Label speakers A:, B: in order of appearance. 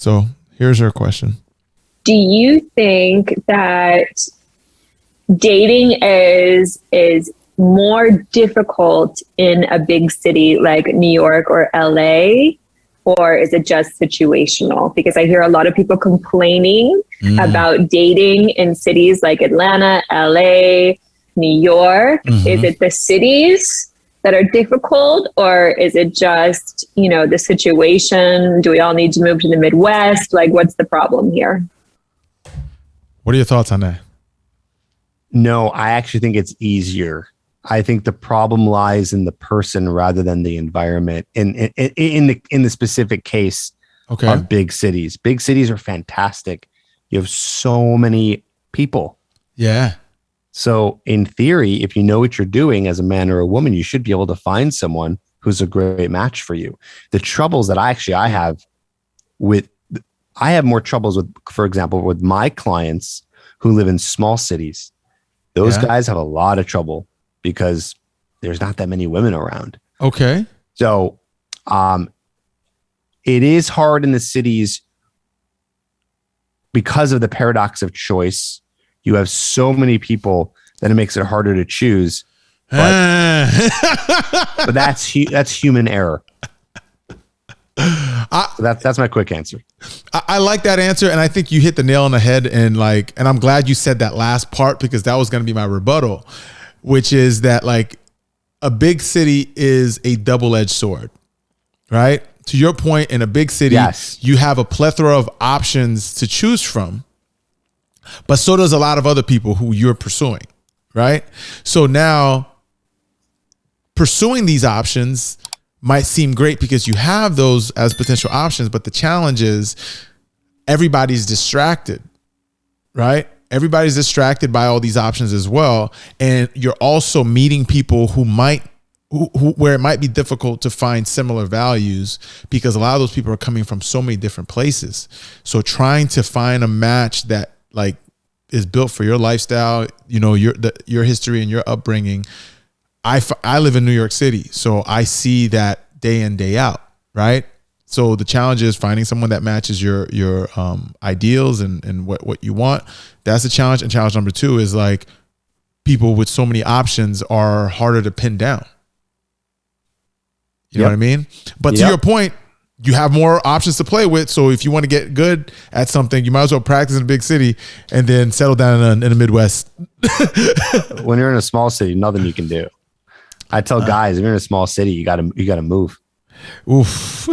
A: So here's her question.
B: Do you think that dating is more difficult in a big city like New York or LA, or is it just situational? Because I hear a lot of people complaining about dating in cities like Atlanta, LA, New York. Is it the cities that are difficult, or is it just, the situation? Do we all need to move to the Midwest? Like, what's the problem here?
A: What are your thoughts on that?
C: No, I actually think it's easier. I think the problem lies in the person rather than the environment. In the specific case of big cities. Big cities are fantastic. You have so many people. Yeah. So in theory, if you know what you're doing as a man or a woman, you should be able to find someone who's a great match for you. The troubles that I have more troubles with, for example, with my clients who live in small cities. Those guys have a lot of trouble because there's not that many women around.
A: Okay.
C: So it is hard in the cities because of the paradox of choice. You have so many people that it makes it harder to choose. But that's human error. So that's my quick answer.
A: I like that answer, and I think you hit the nail on the head. And I'm glad you said that last part, because that was going to be my rebuttal, which is that a big city is a double-edged sword, right? To your point, in a big city, you have a plethora of options to choose from, but so does a lot of other people who you're pursuing, right? So now pursuing these options might seem great because you have those as potential options, but the challenge is everybody's distracted, right? Everybody's distracted by all these options as well. And you're also meeting people who where it might be difficult to find similar values, because a lot of those people are coming from so many different places. So trying to find a match that is built for your lifestyle, your history and your upbringing. I live in New York City, so I see that day in, day out, right? So the challenge is finding someone that matches your ideals and what you want. That's the challenge. And challenge number 2 is people with so many options are harder to pin down. You know what I mean? But to your point, you have more options to play with. So if you want to get good at something, you might as well practice in a big city and then settle down in the Midwest.
C: When you're in a small city, nothing you can do. I tell guys, if you're in a small city, you gotta move.
A: Oof.